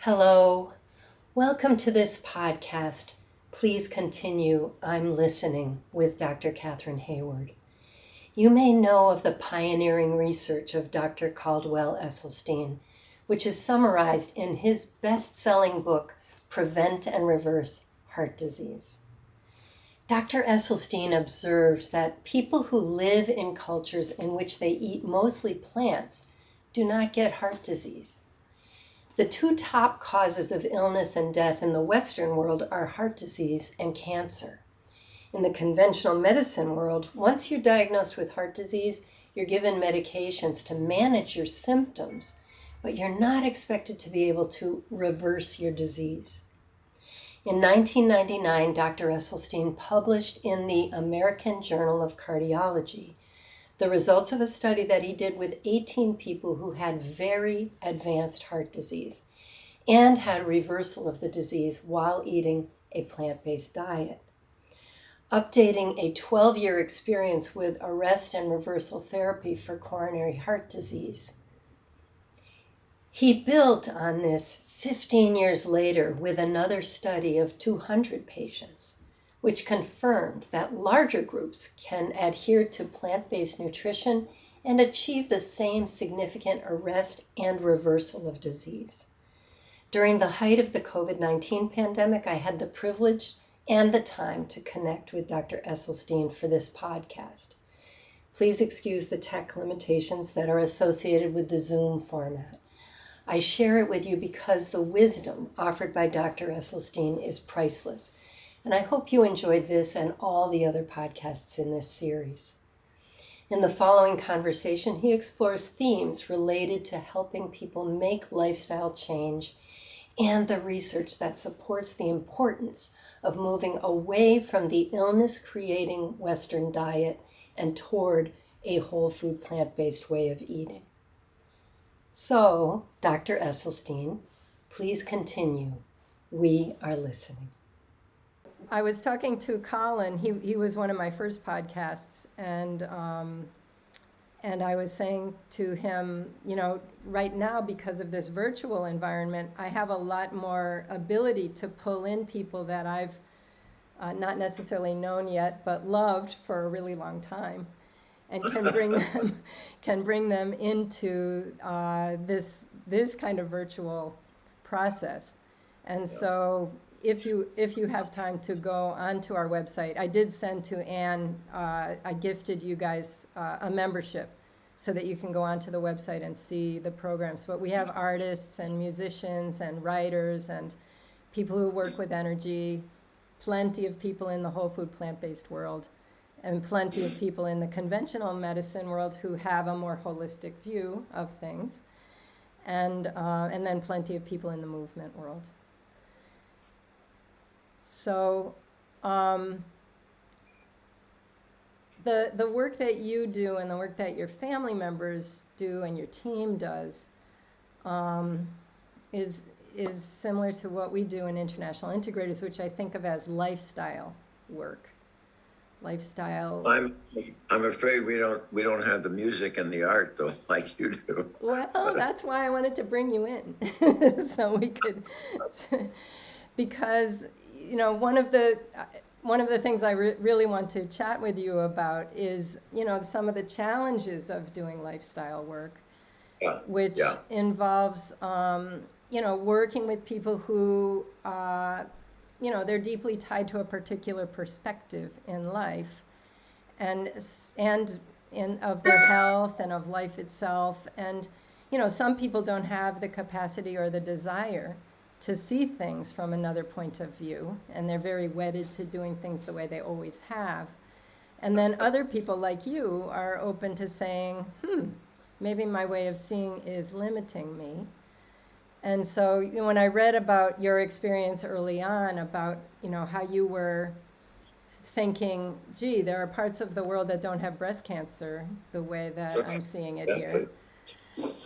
Hello, welcome to this podcast. Please continue, I'm listening with Dr. Kathryn Hayward. You may know of the pioneering research of Dr. Caldwell Esselstyn, which is summarized in his best-selling book, Prevent and Reverse Heart Disease. Dr. Esselstyn observed that people who live in cultures in which they eat mostly plants do not get heart disease. The two top causes of illness and death in the Western world are heart disease and cancer. In the conventional medicine world, once you're diagnosed with heart disease, you're given medications to manage your symptoms, but you're not expected to be able to reverse your disease. In 1999, Dr. Esselstyn published in the American Journal of Cardiology the results of a study that he did with 18 people who had very advanced heart disease and had reversal of the disease while eating a plant-based diet. Updating a 12-year experience with arrest and reversal therapy for coronary heart disease. He built on this 15 years later with another study of 200 patients, which confirmed that larger groups can adhere to plant-based nutrition and achieve the same significant arrest and reversal of disease. During the height of the COVID-19 pandemic, I had the privilege and the time to connect with Dr. Esselstyn for this podcast. Please excuse the tech limitations that are associated with the Zoom format. I share it with you because the wisdom offered by Dr. Esselstyn is priceless. And I hope you enjoyed this and all the other podcasts in this series. In the following conversation, he explores themes related to helping people make lifestyle change and the research that supports the importance of moving away from the illness-creating Western diet and toward a whole food plant-based way of eating. So, Dr. Esselstyn, please continue. We are listening. I was talking to Colin. He was one of my first podcasts, and I was saying to him, right now, because of this virtual environment, I have a lot more ability to pull in people that I've not necessarily known yet, but loved for a really long time, and can bring them into this kind of virtual process. And so if you have time to go onto our website, I did send to Anne, I gifted you guys a membership so that you can go onto the website and see the programs. But we have artists and musicians and writers and people who work with energy, plenty of people in the whole food plant-based world, and plenty of people in the conventional medicine world who have a more holistic view of things, and then plenty of people in the movement world. So the work that you do and the work that your family members do and your team does is similar to what we do in International Integrators, which I think of as lifestyle work. Lifestyle. I'm afraid we don't have the music and the art though, like you do. Well, that's why I wanted to bring you in, so we could, because one of the things I really want to chat with you about is some of the challenges of doing lifestyle work, which involves working with people who they're deeply tied to a particular perspective in life, and of their health and of life itself. And some people don't have the capacity or the desire to see things from another point of view, and they're very wedded to doing things the way they always have. And then other people like you are open to saying, maybe my way of seeing is limiting me. And so when I read about your experience early on, about how you were thinking, gee, there are parts of the world that don't have breast cancer the way that I'm seeing it here,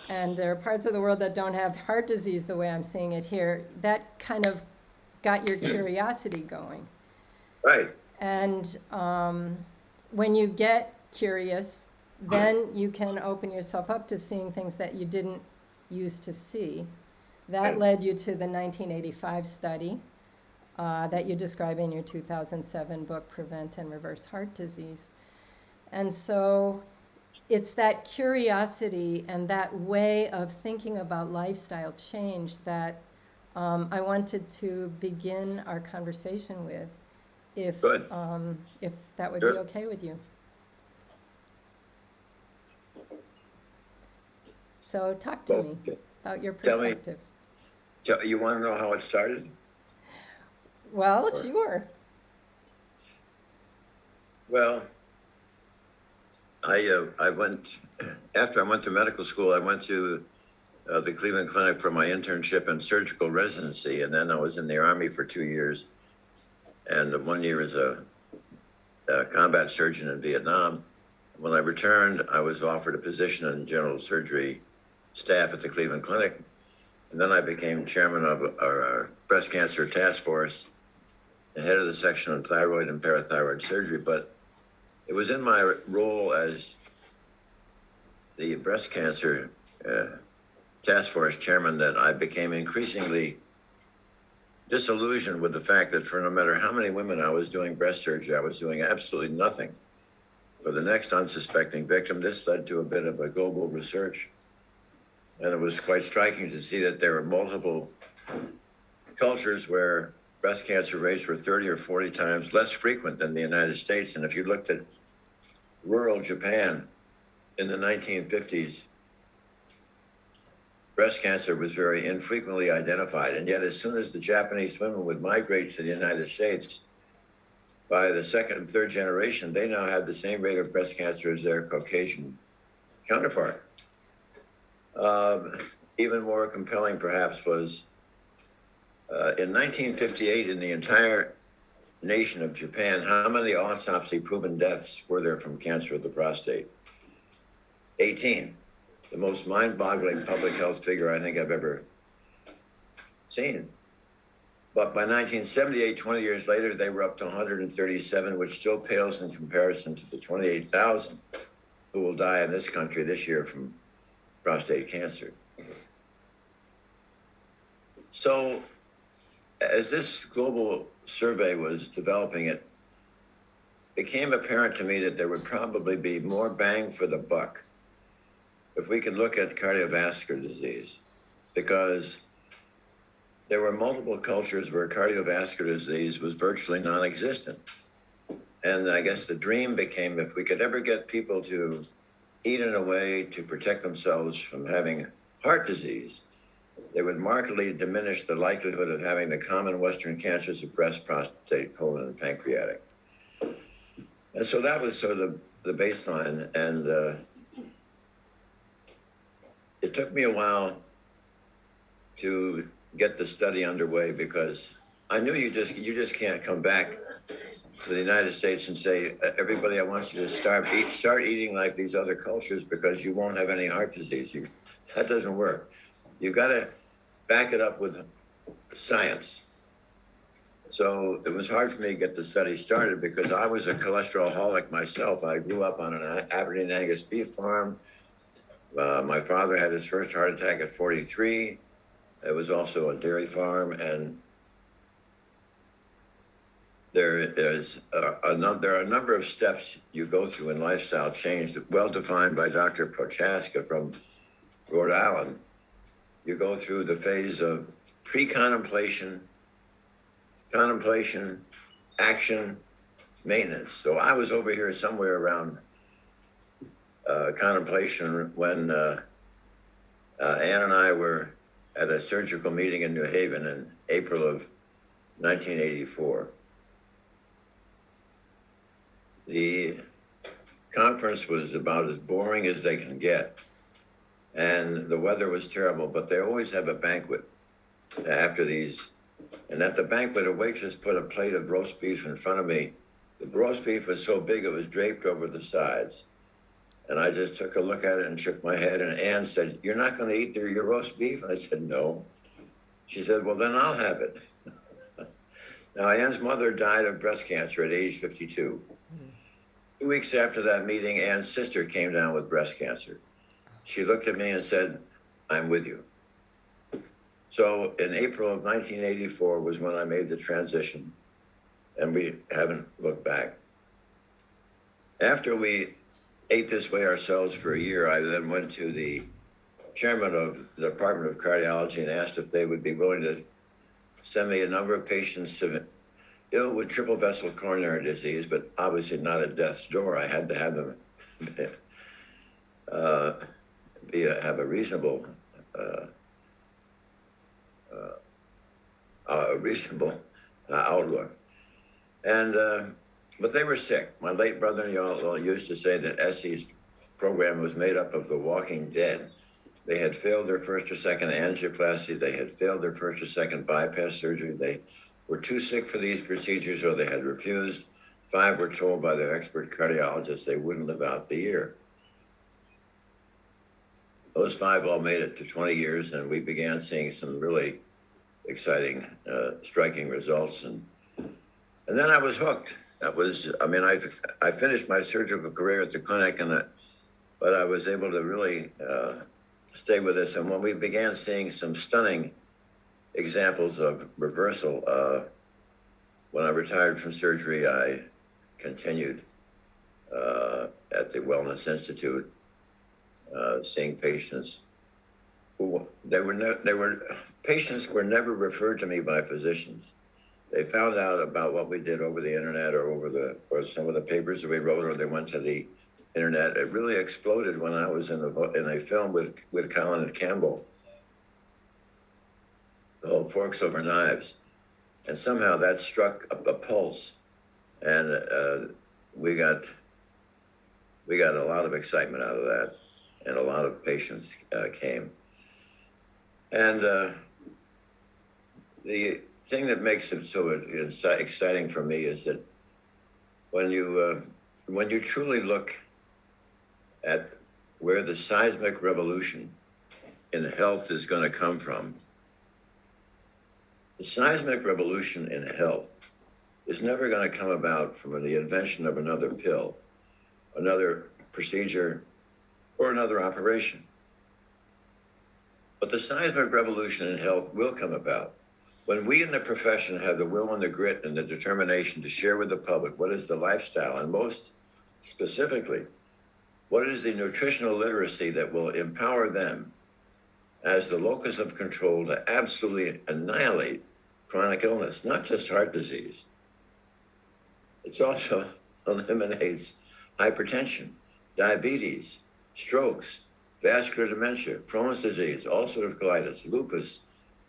and there are parts of the world that don't have heart disease the way I'm seeing it here, that kind of got your curiosity going. Right. And when you get curious then you can open yourself up to seeing things that you didn't used to see. That led you to the 1985 study that you describe in your 2007 book, Prevent and Reverse Heart Disease. And so it's that curiosity and that way of thinking about lifestyle change that I wanted to begin our conversation with, if that would be okay with you. So talk to me about your perspective. You want to know how it started? Well, sure. Well, I went, after I went to medical school, I went to the Cleveland Clinic for my internship and surgical residency, and then I was in the Army for 2 years, and 1 year as a combat surgeon in Vietnam. When I returned, I was offered a position in general surgery staff at the Cleveland Clinic, and then I became chairman of our breast cancer task force, the head of the section on thyroid and parathyroid surgery. But it was in my role as the breast cancer task force chairman that I became increasingly disillusioned with the fact that for no matter how many women I was doing breast surgery, I was doing absolutely nothing for the next unsuspecting victim. This led to a bit of a global research, and it was quite striking to see that there were multiple cultures where breast cancer rates were 30 or 40 times less frequent than the United States. And if you looked at rural Japan in the 1950s, breast cancer was very infrequently identified. And yet, as soon as the Japanese women would migrate to the United States, by the second and third generation, they now had the same rate of breast cancer as their Caucasian counterpart. Even more compelling, perhaps, was in 1958, in the entire nation of Japan, how many autopsy-proven deaths were there from cancer of the prostate? 18. The most mind-boggling public health figure I think I've ever seen. But by 1978, 20 years later, they were up to 137, which still pales in comparison to the 28,000 who will die in this country this year from prostate cancer. So as this global survey was developing, it became apparent to me that there would probably be more bang for the buck if we could look at cardiovascular disease, because there were multiple cultures where cardiovascular disease was virtually non-existent. And I guess the dream became, if we could ever get people to eat in a way to protect themselves from having heart disease, they would markedly diminish the likelihood of having the common Western cancers of breast, prostate, colon, and pancreatic. And so that was sort of the baseline. And it took me a while to get the study underway, because I knew you just can't come back to the United States and say, everybody, I want you to start eating like these other cultures because you won't have any heart disease. That doesn't work. You got to back it up with science. So it was hard for me to get the study started because I was a cholesterolholic myself. I grew up on an Aberdeen Angus beef farm. My father had his first heart attack at 43. It was also a dairy farm, and there are a number of steps you go through in lifestyle change, well defined by Dr. Prochaska from Rhode Island. You go through the phase of pre-contemplation, contemplation, action, maintenance. So I was over here somewhere around contemplation when Ann and I were at a surgical meeting in New Haven in April of 1984. The conference was about as boring as they can get, and the weather was terrible, but they always have a banquet after these. And at the banquet, a waitress put a plate of roast beef in front of me. The roast beef was so big it was draped over the sides. And I just took a look at it and shook my head. And Ann said, "You're not going to eat your roast beef?" I said, "No." She said, "Well, then I'll have it." Now, Ann's mother died of breast cancer at age 52. 2 weeks after that meeting, Ann's sister came down with breast cancer. She looked at me and said, "I'm with you." So in April of 1984 was when I made the transition, and we haven't looked back. After we ate this way ourselves for a year, I then went to the chairman of the Department of Cardiology and asked if they would be willing to send me a number of patients ill with triple vessel coronary disease, but obviously not at death's door. I had to have them have a reasonable outlook. And but they were sick. My late brother-in-law used to say that Essie's program was made up of the walking dead. They had failed their first or second angioplasty. They had failed their first or second bypass surgery. They were too sick for these procedures, or they had refused. 5 were told by their expert cardiologists they wouldn't live out the year. Those 5 all made it to 20 years, and we began seeing some really exciting, striking results. And then I was hooked. I finished my surgical career at the clinic, but I was able to really stay with this. And when we began seeing some stunning examples of reversal, when I retired from surgery, I continued at the Wellness Institute, seeing patients who patients were never referred to me by physicians. They found out about what we did over the internet or some of the papers that we wrote, or they went to the internet. It really exploded when I was in a film with Colin and Campbell called Forks Over Knives. And somehow that struck a pulse, and we got a lot of excitement out of that, and a lot of patients came. And the thing that makes it so exciting for me is that when you truly look at where the seismic revolution in health is going to come from, the seismic revolution in health is never going to come about from the invention of another pill, another procedure, or another operation. But the seismic revolution in health will come about when we in the profession have the will and the grit and the determination to share with the public what is the lifestyle, and most specifically, what is the nutritional literacy that will empower them as the locus of control to absolutely annihilate chronic illness, not just heart disease. It also eliminates hypertension, diabetes, strokes, vascular dementia, Crohn's disease, ulcerative colitis, lupus,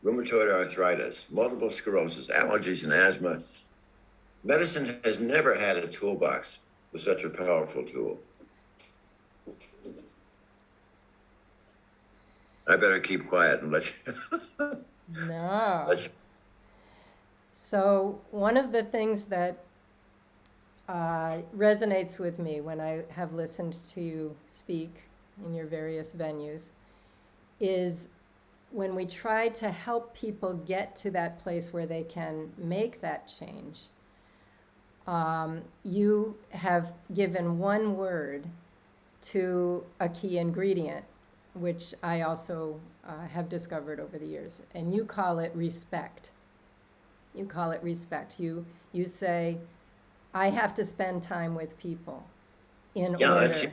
rheumatoid arthritis, multiple sclerosis, allergies, and asthma. Medicine has never had a toolbox with such a powerful tool. I better keep quiet and let you. No. So one of the things that resonates with me when I have listened to you speak in your various venues is when we try to help people get to that place where they can make that change. You have given one word to a key ingredient, which I also have discovered over the years, and you call it respect. You call it respect. You say, I have to spend time with people in order. That's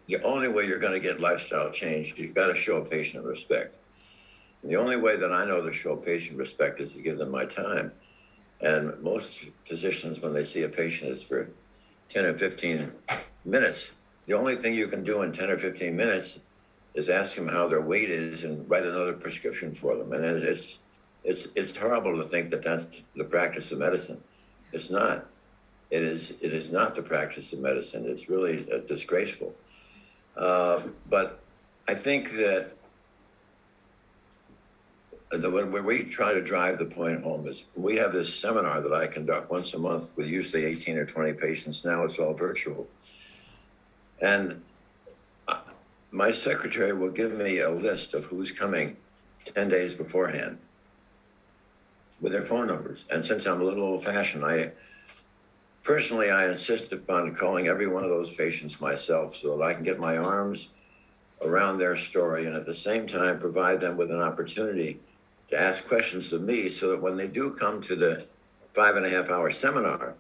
the only way you're going to get lifestyle change. You've got to show a patient respect. And the only way that I know to show a patient respect is to give them my time. And most physicians, when they see a patient, it's for 10 or 15 minutes. The only thing you can do in 10 or 15 minutes is ask them how their weight is and write another prescription for them. And it's horrible to think that that's the practice of medicine. It's not. It is not the practice of medicine. It's really disgraceful. But I think that where we try to drive the point home is we have this seminar that I conduct once a month with usually 18 or 20 patients. Now it's all virtual. And my secretary will give me a list of who's coming 10 days beforehand with their phone numbers. And since I'm a little old-fashioned, Personally, I insist upon calling every one of those patients myself so that I can get my arms around their story and at the same time provide them with an opportunity to ask questions of me so that when they do come to the 5.5-hour seminar,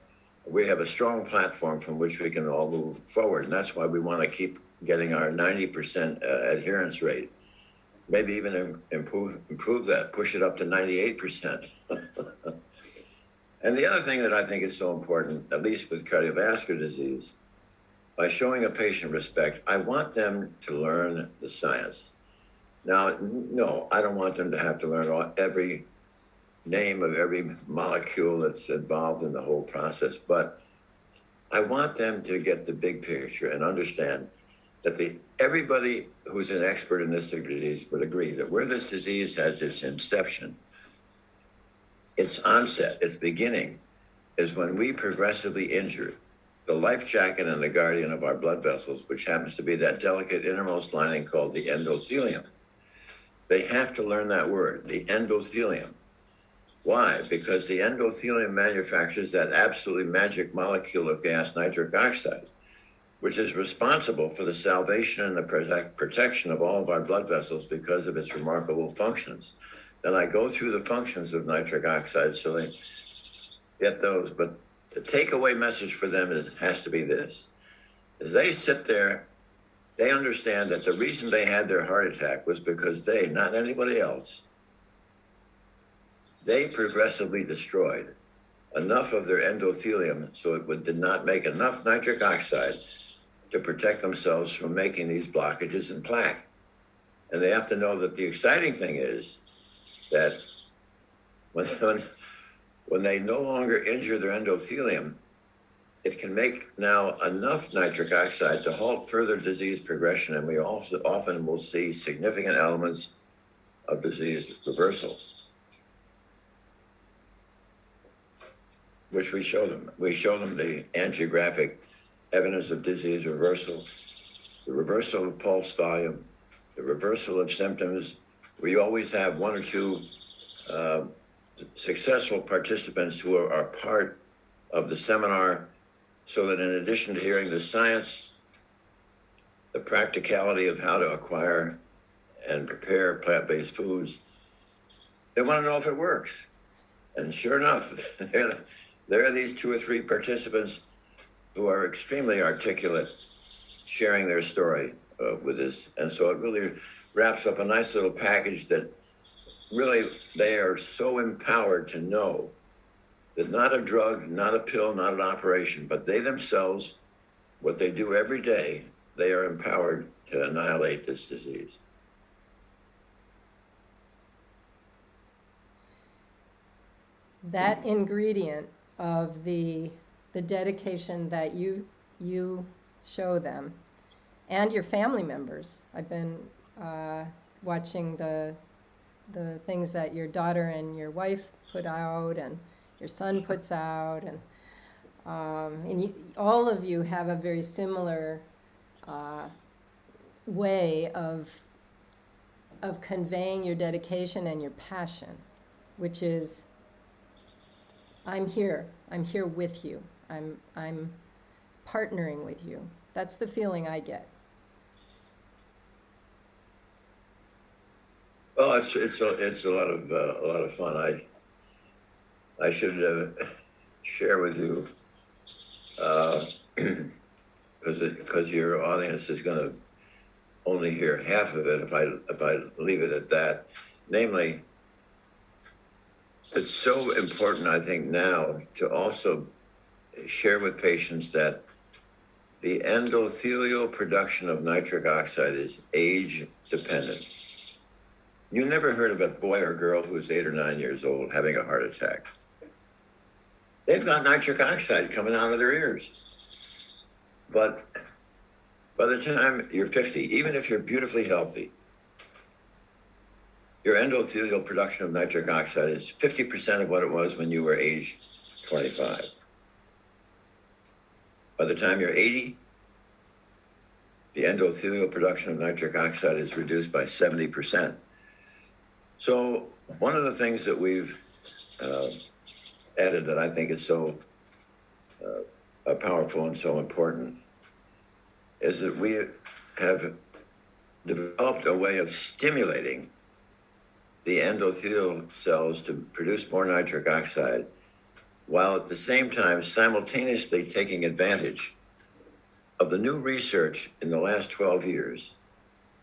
we have a strong platform from which we can all move forward. And that's why we want to keep getting our 90% adherence rate. Maybe even improve that, push it up to 98%. And the other thing that I think is so important, at least with cardiovascular disease, by showing a patient respect, I want them to learn the science. Now, no, I don't want them to have to learn every name of every molecule that's involved in the whole process, but I want them to get the big picture and understand that everybody who's an expert in this disease would agree that where this disease has its inception, its onset, its beginning, is when we progressively injure the life jacket and the guardian of our blood vessels, which happens to be that delicate innermost lining called the endothelium. They have to learn that word, the endothelium. Why? Because the endothelium manufactures that absolutely magic molecule of gas, nitric oxide, which is responsible for the salvation and the protection of all of our blood vessels because of its remarkable functions. Then I go through the functions of nitric oxide so they get those. But the takeaway message for them has to be this. As they sit there, they understand that the reason they had their heart attack was because they, not anybody else, they progressively destroyed enough of their endothelium so it did not make enough nitric oxide to protect themselves from making these blockages and plaque. And they have to know that the exciting thing is that when they no longer injure their endothelium, it can make now enough nitric oxide to halt further disease progression, and we also often will see significant elements of disease reversal, which we show them. We show them the angiographic evidence of disease reversal, the reversal of pulse volume, the reversal of symptoms. We always have one or two successful participants who are part of the seminar, so that in addition to hearing the science, the practicality of how to acquire and prepare plant-based foods, they want to know if it works. And sure enough, there are these 2 or 3 participants who are extremely articulate, sharing their story with us. And so it really wraps up a nice little package that really they are so empowered to know that not a drug, not a pill, not an operation, but they themselves, what they do every day, they are empowered to annihilate this disease. That ingredient of the dedication that you show them and your family members. I've been watching the things that your daughter and your wife put out and your son puts out, and all of you have a very similar way of conveying your dedication and your passion, which is, I'm here with you. I'm partnering with you. That's the feeling I get. Well, it's a lot of fun. I should share with you because your audience is going to only hear half of it if I leave it at that. Namely, it's so important, I think, now to also share with patients that the endothelial production of nitric oxide is age dependent. You never heard of a boy or girl who is 8 or 9 years old having a heart attack. They've got nitric oxide coming out of their ears. But by the time you're 50, even if you're beautifully healthy, your endothelial production of nitric oxide is 50% of what it was when you were age 25. By the time you're 80, the endothelial production of nitric oxide is reduced by 70%. So one of the things that we've added that I think is so powerful and so important is that we have developed a way of stimulating the endothelial cells to produce more nitric oxide, while at the same time simultaneously taking advantage of the new research in the last 12 years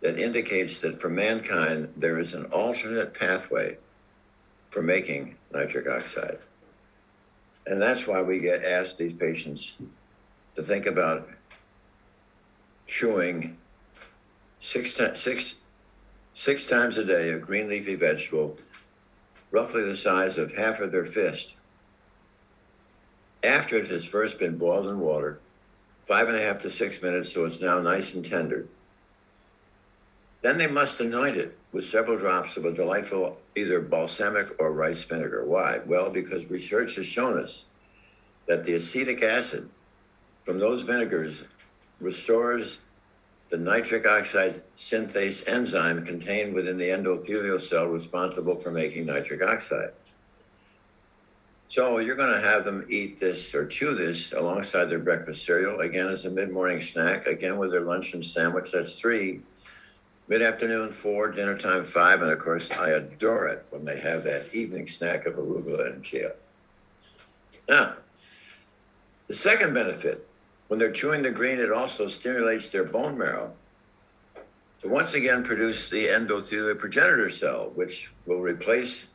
that indicates that for mankind, there is an alternate pathway for making nitric oxide. And that's why we get asked these patients to think about chewing six times a day a green leafy vegetable, roughly the size of half of their fist, after it has first been boiled in water, 5.5 to 6 minutes, so it's now nice and tender. Then they must anoint it with several drops of a delightful either balsamic or rice vinegar. Why? Well, because research has shown us that the acetic acid from those vinegars restores the nitric oxide synthase enzyme contained within the endothelial cell responsible for making nitric oxide. So you're going to have them eat this or chew this alongside their breakfast cereal, again as a mid-morning snack, again with their lunch and sandwich, that's 3, mid-afternoon 4, dinner time 5, and of course I adore it when they have that evening snack of arugula and kale. Now, the second benefit, when they're chewing the green, it also stimulates their bone marrow to once again produce the endothelial progenitor cell, which will replace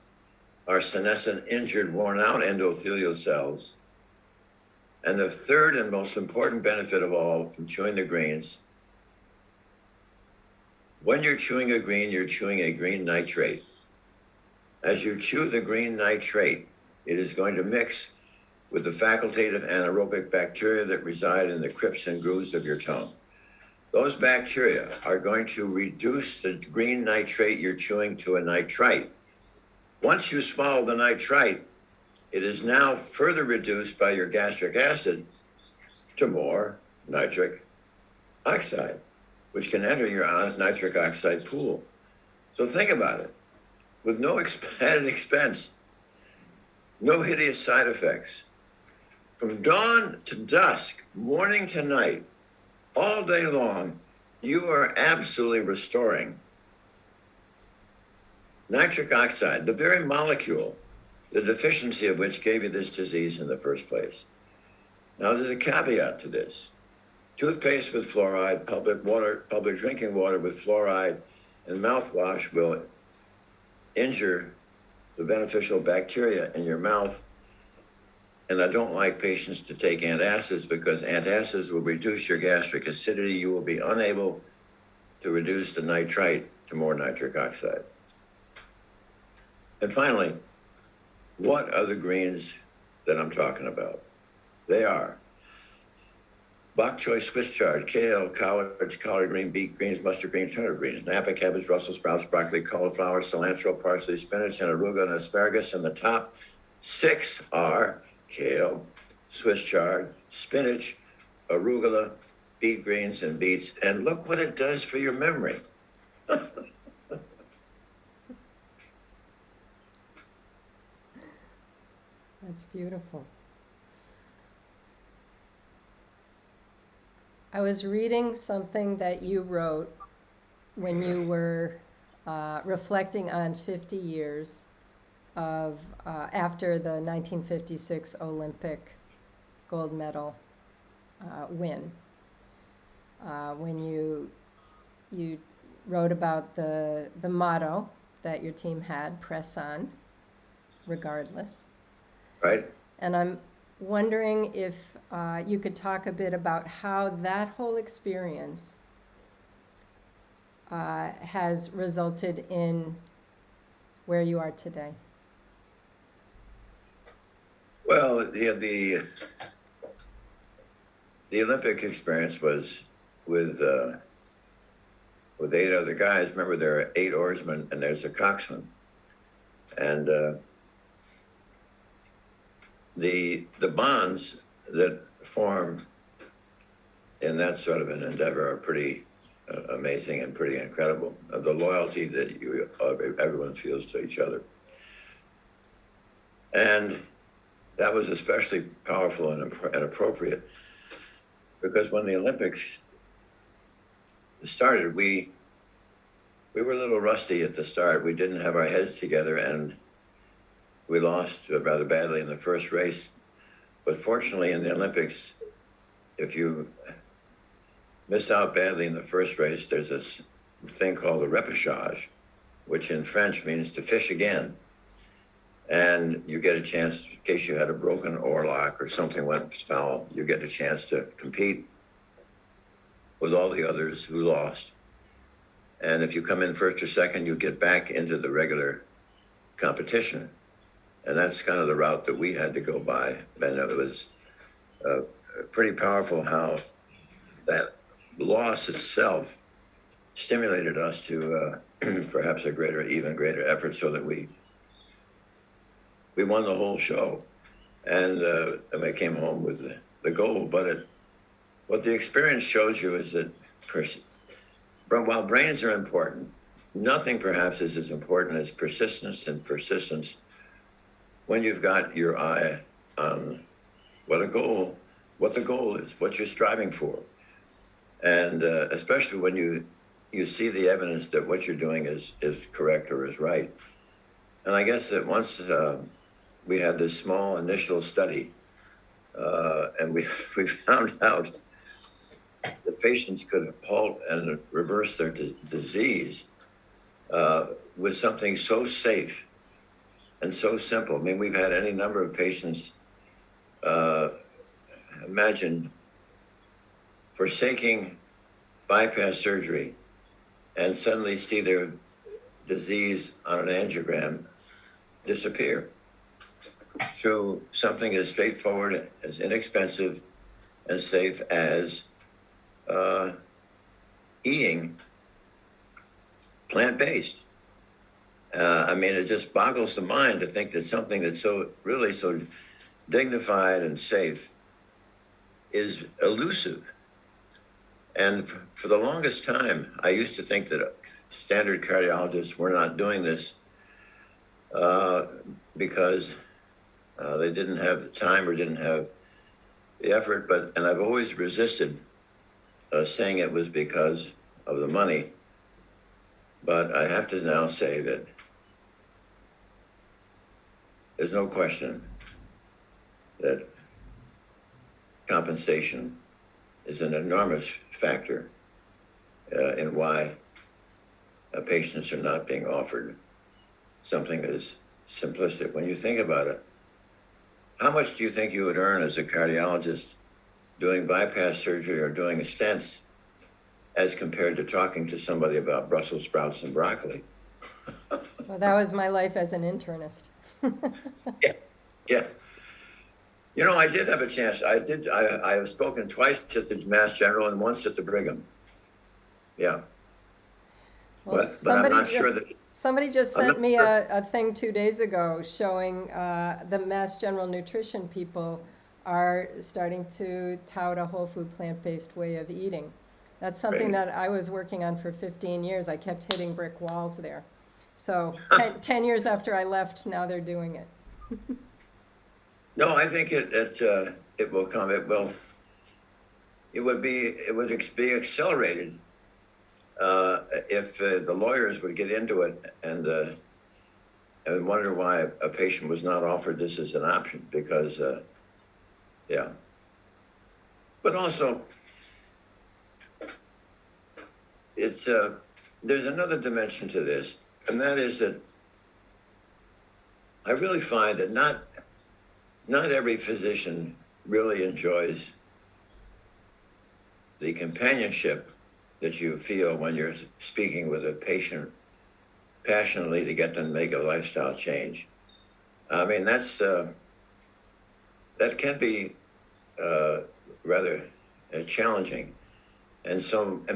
our senescent, injured, worn out endothelial cells. And the third and most important benefit of all from chewing the greens, when you're chewing a green, you're chewing a green nitrate. As you chew the green nitrate, it is going to mix with the facultative anaerobic bacteria that reside in the crypts and grooves of your tongue. Those bacteria are going to reduce the green nitrate you're chewing to a nitrite. Once you swallow the nitrite, it is now further reduced by your gastric acid to more nitric oxide, which can enter your nitric oxide pool. So think about it. With no added expense, no hideous side effects, from dawn to dusk, morning to night, all day long, you are absolutely restoring nitric oxide, the very molecule, the deficiency of which gave you this disease in the first place. Now, there's a caveat to this. Toothpaste with fluoride, public drinking water with fluoride, and mouthwash will injure the beneficial bacteria in your mouth. And I don't like patients to take antacids because antacids will reduce your gastric acidity. You will be unable to reduce the nitrite to more nitric oxide. And finally, what are the greens that I'm talking about? They are bok choy, Swiss chard, kale, collards, collard green, beet greens, mustard greens, turnip greens, Napa cabbage, Brussels sprouts, broccoli, cauliflower, cilantro, parsley, spinach, and arugula and asparagus. And the top 6 are kale, Swiss chard, spinach, arugula, beet greens, and beets. And look what it does for your memory. That's beautiful. I was reading something that you wrote when you were reflecting on 50 years of after the 1956 Olympic gold medal win. When you wrote about the motto that your team had, press on, regardless. Right. And I'm wondering if you could talk a bit about how that whole experience has resulted in where you are today. Well, the Olympic experience was with 8 other guys. Remember, there are 8 oarsmen and there's a coxswain. And the bonds that form in that sort of an endeavor are pretty amazing and pretty incredible. The loyalty that everyone feels to each other. And that was especially powerful and appropriate, because when the Olympics started, we were a little rusty at the start. We didn't have our heads together, and we lost rather badly in the first race. But fortunately, in the Olympics, if you miss out badly in the first race, there's this thing called the repêchage, which in French means to fish again. And you get a chance, in case you had a broken oarlock or something went foul, you get a chance to compete with all the others who lost. And if you come in first or second, you get back into the regular competition. And that's kind of the route that we had to go by. And it was pretty powerful how that loss itself stimulated us to perhaps even greater effort, so that we won the whole show. And we came home with the gold. But what the experience shows you is that while brains are important, nothing perhaps is as important as persistence, and persistence when you've got your eye on what the goal is, what you're striving for. And especially when you see the evidence that what you're doing is correct or is right. And I guess that once we had this small initial study, and we found out that patients could halt and reverse their disease with something so safe and so simple. I mean, we've had any number of patients, imagine forsaking bypass surgery and suddenly see their disease on an angiogram disappear through something as straightforward, as inexpensive and safe as eating plant-based. I mean, it just boggles the mind to think that something that's so dignified and safe is elusive. And for the longest time, I used to think that standard cardiologists were not doing this because they didn't have the time or didn't have the effort. And I've always resisted saying it was because of the money. But I have to now say that there's no question that compensation is an enormous factor in why patients are not being offered something as simplistic. When you think about it, how much do you think you would earn as a cardiologist doing bypass surgery or doing stents as compared to talking to somebody about Brussels sprouts and broccoli? Well, that was my life as an internist. Yeah. You know, I did have a chance. I have spoken twice at the Mass General and once at the Brigham. Yeah. Well, but I'm not sure that... Somebody just sent me a thing 2 days ago showing the Mass General nutrition people are starting to tout a whole food plant-based way of eating. That's something that I was working on for 15 years. I kept hitting brick walls there. So 10 years after I left, now they're doing it. No, I think it will come. It would be accelerated if the lawyers would get into it and wonder why a patient was not offered this as an option. Because, yeah. But also, there's another dimension to this, and that is that I really find that not every physician really enjoys the companionship that you feel when you're speaking with a patient passionately to get them to make a lifestyle change. I mean, that can be rather challenging. And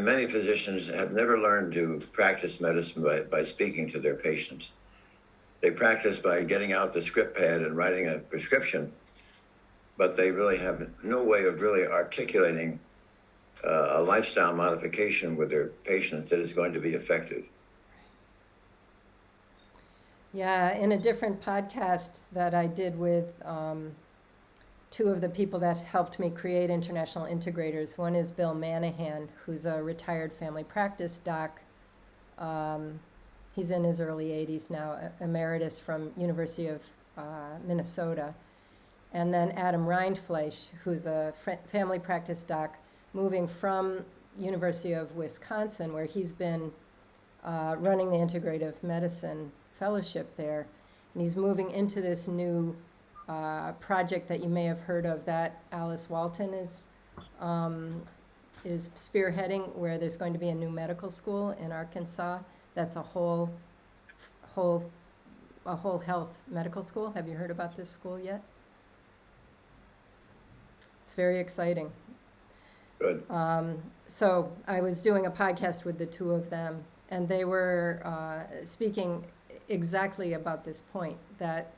many physicians have never learned to practice medicine by speaking to their patients. They practice by getting out the script pad and writing a prescription, but they really have no way of really articulating a lifestyle modification with their patients that is going to be effective. Yeah, in a different podcast that I did with two of the people that helped me create International Integrators. One is Bill Manahan, who's a retired family practice doc. He's in his early 80s now, emeritus from University of Minnesota. And then Adam Rindfleisch, who's a family practice doc, moving from University of Wisconsin, where he's been running the integrative medicine fellowship there. And he's moving into this new project that you may have heard of that Alice Walton is spearheading, where there's going to be a new medical school in Arkansas. That's a whole health medical school. Have you heard about this school yet? It's very exciting. Good. So I was doing a podcast with the two of them, and they were speaking exactly about this point, that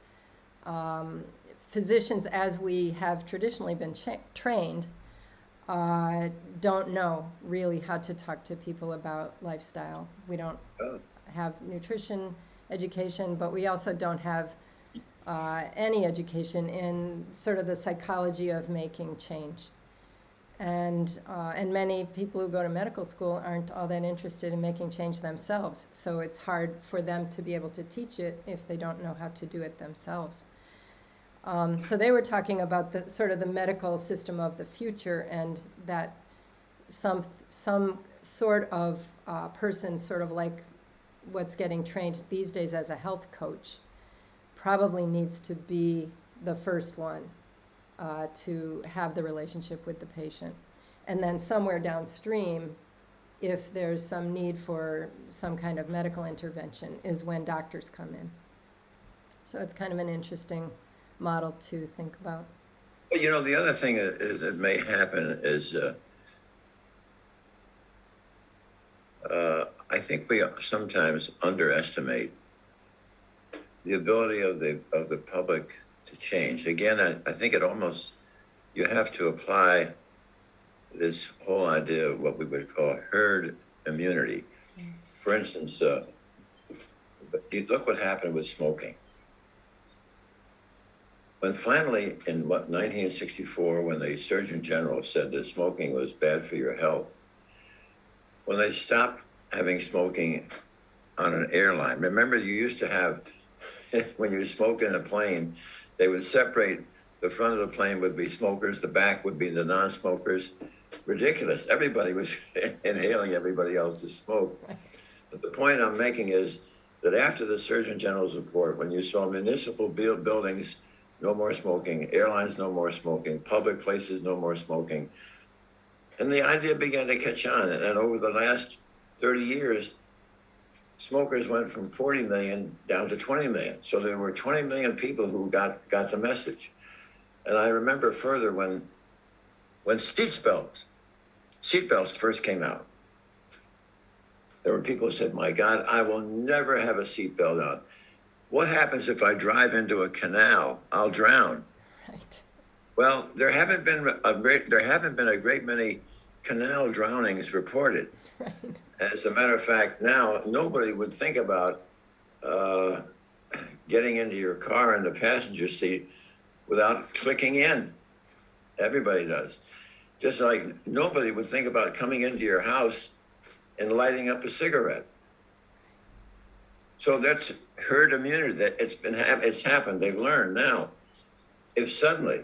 physicians, as we have traditionally been trained, don't know really how to talk to people about lifestyle. We don't have nutrition education, but we also don't have any education in sort of the psychology of making change. And many people who go to medical school aren't all that interested in making change themselves. So it's hard for them to be able to teach it if they don't know how to do it themselves. So they were talking about the sort of the medical system of the future, and that some sort of person, sort of like what's getting trained these days as a health coach, probably needs to be the first one to have the relationship with the patient. And then somewhere downstream, if there's some need for some kind of medical intervention, is when doctors come in. So it's kind of an interesting model to think about. Well, you know, the other thing that may happen is I think we sometimes underestimate the ability of the public to change. Again, I think you have to apply this whole idea of what we would call herd immunity. For instance, look what happened with smoking. When finally, in 1964, when the Surgeon General said that smoking was bad for your health, when they stopped having smoking on an airline, remember you used to have, when you smoke in a plane, they would separate, the front of the plane would be smokers, the back would be the non-smokers. Ridiculous. Everybody was inhaling everybody else's smoke. But the point I'm making is that after the Surgeon General's report, when you saw municipal buildings, no more smoking, airlines, no more smoking, public places, no more smoking, and the idea began to catch on. And over the last 30 years, smokers went from 40 million down to 20 million. So there were 20 million people who got the message. And I remember further when seatbelts first came out, there were people who said, my God, I will never have a seatbelt on. What happens if I drive into a canal? I'll drown. Right. Well, there haven't been a great many canal drownings reported. Right. As a matter of fact, now nobody would think about getting into your car in the passenger seat without clicking in. Everybody does. Just like nobody would think about coming into your house and lighting up a cigarette. So that's herd immunity. That it's happened. They've learned now. If suddenly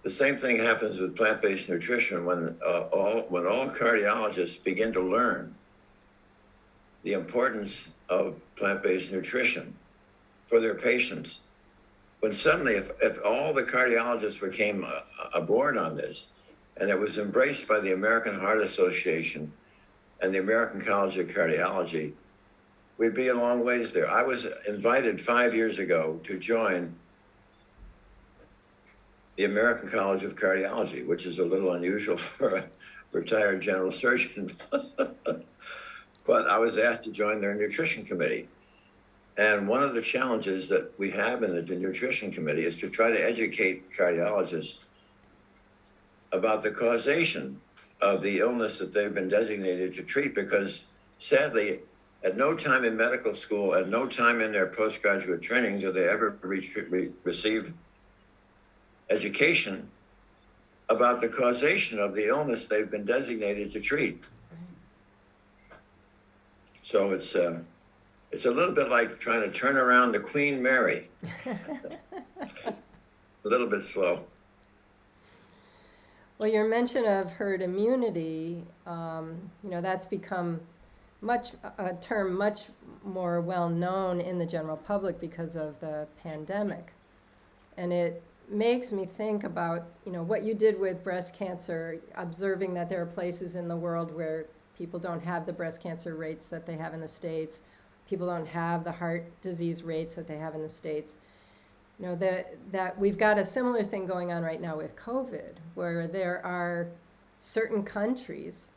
the same thing happens with plant-based nutrition, when all cardiologists begin to learn the importance of plant-based nutrition for their patients, when suddenly if all the cardiologists became aboard on this, and it was embraced by the American Heart Association and the American College of Cardiology, we'd be a long ways there. I was invited 5 years ago to join the American College of Cardiology, which is a little unusual for a retired general surgeon. But I was asked to join their nutrition committee. And one of the challenges that we have in the nutrition committee is to try to educate cardiologists about the causation of the illness that they've been designated to treat, because sadly, at no time in medical school, at no time in their postgraduate training do they ever receive education about the causation of the illness they've been designated to treat. So it's a little bit like trying to turn around the Queen Mary. A little bit slow. Well, your mention of herd immunity, that's become a term much more well known in the general public because of the pandemic. And it makes me think about, what you did with breast cancer, observing that there are places in the world where people don't have the breast cancer rates that they have in the States. People don't have the heart disease rates that they have in the States. That we've got a similar thing going on right now with COVID, where there are certain countries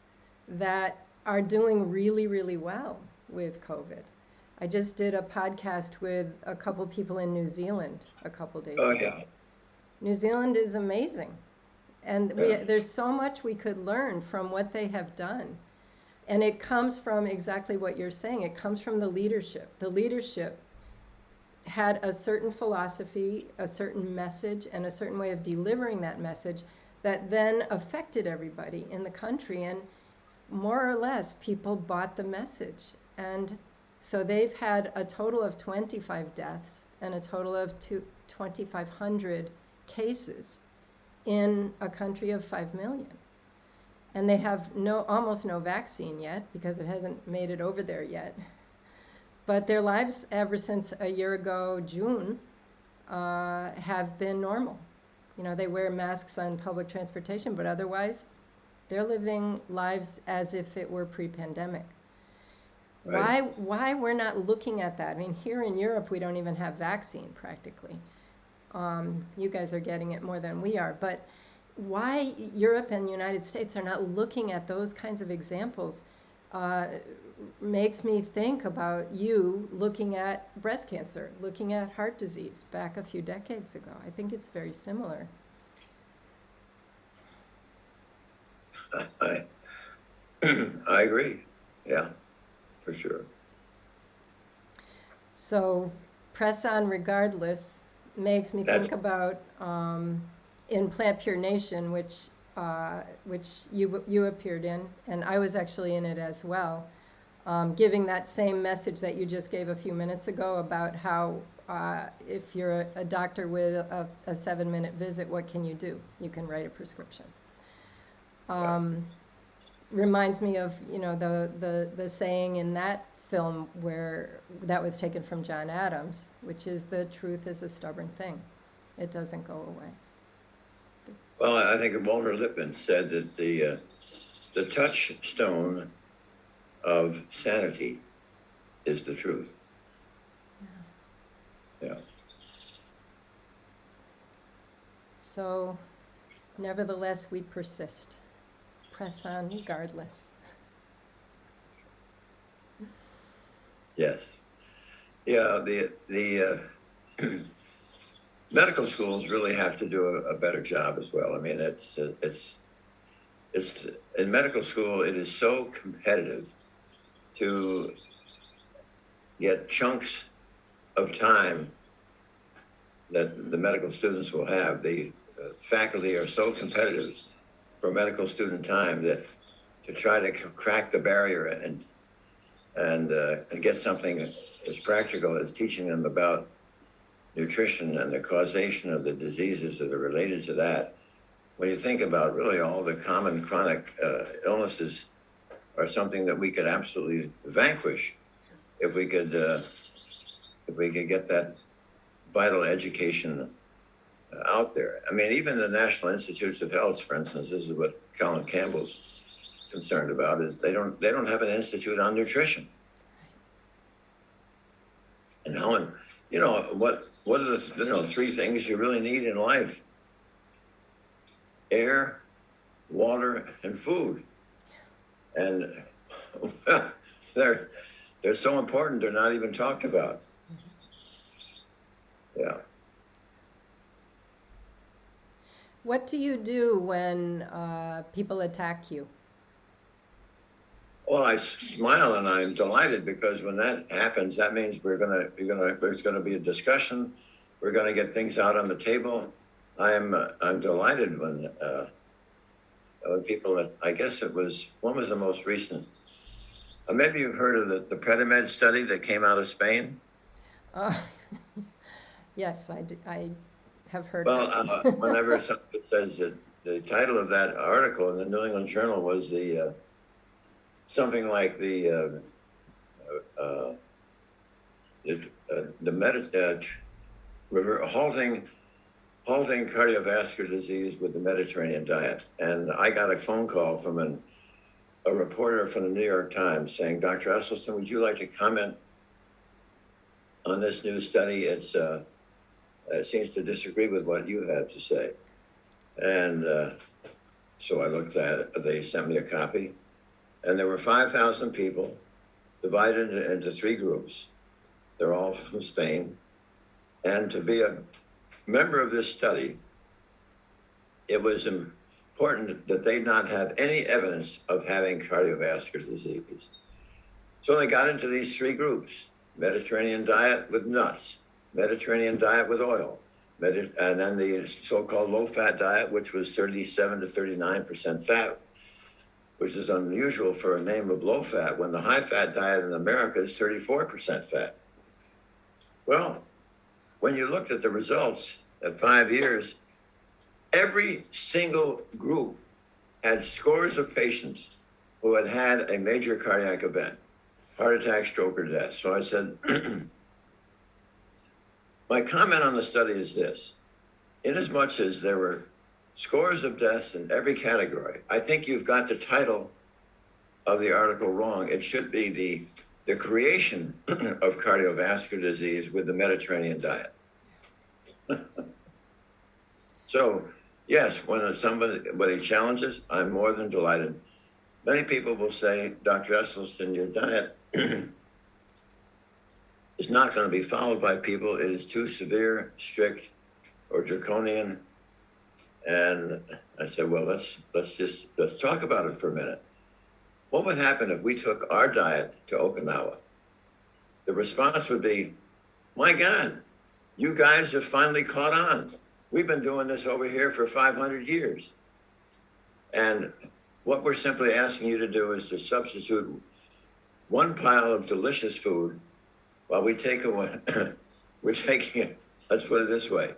that are doing really, really well with COVID. I just did a podcast with a couple people in New Zealand a couple days ago. Yeah. New Zealand is amazing. And there's so much we could learn from what they have done. And it comes from exactly what you're saying. It comes from the leadership. The leadership had a certain philosophy, a certain message, and a certain way of delivering that message that then affected everybody in the country. And more or less, people bought the message. And so they've had a total of 25 deaths and a total of 2,500 cases in a country of 5 million. And they have almost no vaccine yet because it hasn't made it over there yet. But their lives ever since a year ago, June, have been normal. They wear masks on public transportation, but otherwise, they're living lives as if it were pre-pandemic. Right. Why we're not looking at that? I mean, here in Europe, we don't even have vaccine practically. You guys are getting it more than we are. But why Europe and the United States are not looking at those kinds of examples makes me think about you looking at breast cancer, looking at heart disease back a few decades ago. I think it's very similar. I agree. Yeah, for sure. So press on regardless makes me think about in Plant Pure Nation, which you appeared in, and I was actually in it as well, giving that same message that you just gave a few minutes ago about how if you're a doctor with a 7-minute visit, what can you do? You can write a prescription. Reminds me of the saying in that film where that was taken from John Adams, which is the truth is a stubborn thing. It doesn't go away. Well, I think Walter Lippmann said that the touchstone of sanity is the truth. Yeah. So, nevertheless, we persist. Press on regardless. Yes. Yeah, the medical schools really have to do a better job as well. I mean, it's in medical school, it is so competitive to get chunks of time that the medical students will have. The faculty are so competitive for medical student time that to try to crack the barrier and get something as practical as teaching them about nutrition and the causation of the diseases that are related to that. When you think about really all the common chronic illnesses are something that we could absolutely vanquish if we could get that vital education out there. I mean, even the National Institutes of Health, for instance, this is what Colin Campbell's concerned about, is they don't have an institute on nutrition. And Helen, what are the 3 things you really need in life? Air, water, and food. And they're so important, they're not even talked about. Yeah. What do you do when people attack you? Well, I smile and I'm delighted, because when that happens, that means there's going to be a discussion. We're going to get things out on the table. I'm delighted when people, I guess it was, when was the most recent? Maybe you've heard of the Predimed study that came out of Spain. Uh, yes, I have heard Well, that. whenever somebody says that the title of that article in the New England Journal was something like the halting cardiovascular disease with the Mediterranean diet. And I got a phone call from a reporter from the New York Times saying, Dr. Esselstyn, would you like to comment on this new study? It seems to disagree with what you have to say. And so I looked at it. They sent me a copy. And there were 5,000 people divided into three groups. They're all from Spain. And to be a member of this study, it was important that they not have any evidence of having cardiovascular disease. So they got into these three groups: Mediterranean diet with nuts, Mediterranean diet with oil, and then the so-called low-fat diet, which was 37 to 39% fat, which is unusual for a name of low-fat when the high-fat diet in America is 34% fat. Well, when you looked at the results at 5 years, every single group had scores of patients who had had a major cardiac event, heart attack, stroke, or death. So I said, my comment on the study is this: inasmuch as there were scores of deaths in every category, I think you've got the title of the article wrong. It should be the creation of cardiovascular disease with the Mediterranean diet. So, yes, when somebody challenges, I'm more than delighted. Many people will say, Dr. Esselstyn, your diet is not going to be followed by people. It is too severe, strict, or draconian. And I said, well, let's talk about it for a minute. What would happen if we took our diet to Okinawa? The response would be, my God, you guys have finally caught on. We've been doing this over here for 500 years. And what we're simply asking you to do is to substitute one pile of delicious food while we take away, we're taking it, let's put it this way.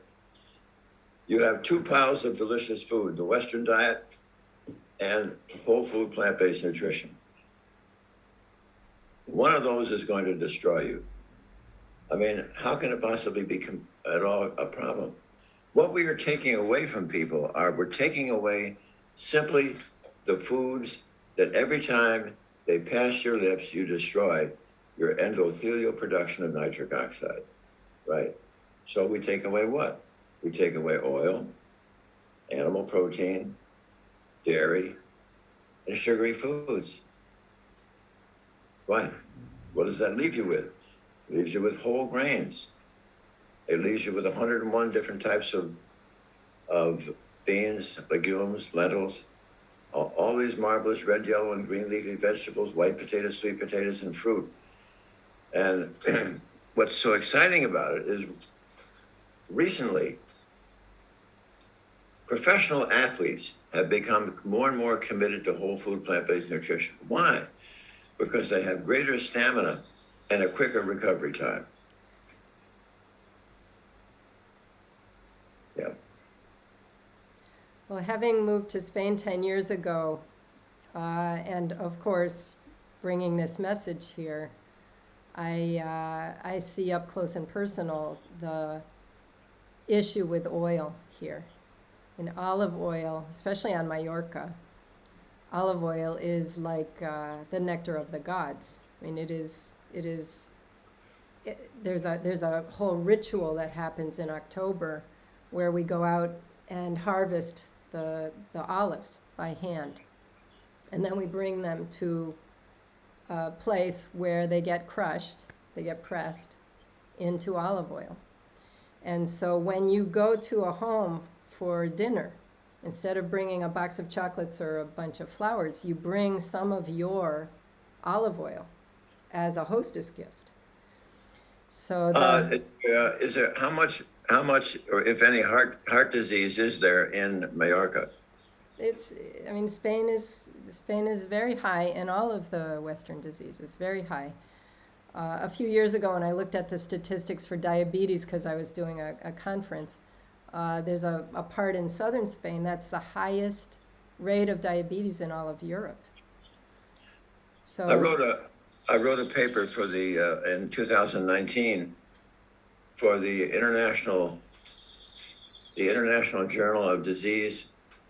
You have two piles of delicious food, the Western diet and whole food plant-based nutrition. One of those is going to destroy you. I mean, how can it possibly be at all a problem? What we are taking away from people we're taking away simply the foods that every time they pass your lips, you destroy your endothelial production of nitric oxide, right? So we take away what? We take away oil, animal protein, dairy, and sugary foods. Right. What does that leave you with? It leaves you with whole grains. It leaves you with 101 different types of beans, legumes, lentils, all these marvelous red, yellow, and green leafy vegetables, white potatoes, sweet potatoes, and fruit. And what's so exciting about it is recently, professional athletes have become more and more committed to whole food plant-based nutrition. Why? Because they have greater stamina and a quicker recovery time. Yeah. Well, having moved to Spain 10 years ago, and of course, bringing this message here, I see up close and personal the issue with oil here. In olive oil, especially on Mallorca, olive oil is like the nectar of the gods. I mean, there's a whole ritual that happens in October where we go out and harvest the olives by hand. And then we bring them to a place where they get pressed into olive oil. And so when you go to a home for dinner, instead of bringing a box of chocolates or a bunch of flowers, you bring some of your olive oil as a hostess gift. So is there how much how much, or if any, heart disease is there in Mallorca? Spain is very high in all of the Western diseases, very high. A few years ago, when I looked at the statistics for diabetes, because I was doing a conference, there's a part in southern Spain that's the highest rate of diabetes in all of Europe. So I wrote a paper for in 2019 for the International Journal of Disease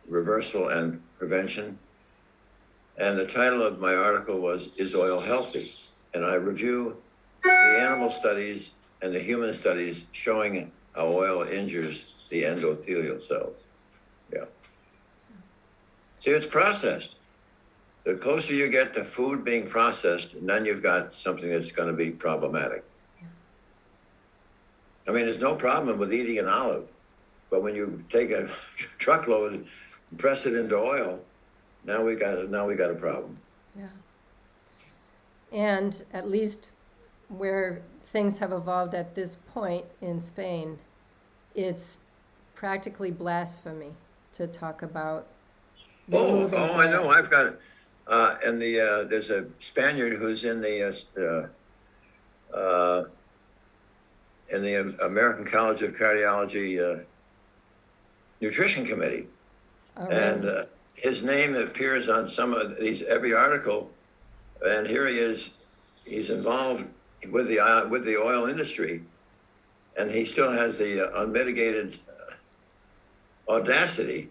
Reversal and Prevention. And the title of my article was, "Is Oil Healthy?" And I review the animal studies and the human studies showing how oil injures the endothelial cells. Yeah. See, it's processed. The closer you get to food being processed, then you've got something that's going to be problematic. I mean, there's no problem with eating an olive, but when you take a truckload and press it into oil, now we got a problem. Yeah. And at least where things have evolved at this point in Spain, it's practically blasphemy to talk about. Oh, I know. I've got, and there's a Spaniard who's in the American College of Cardiology Nutrition Committee, and his name appears on some of these every article, and here he is. He's involved with the oil industry, and he still has the unmitigated audacity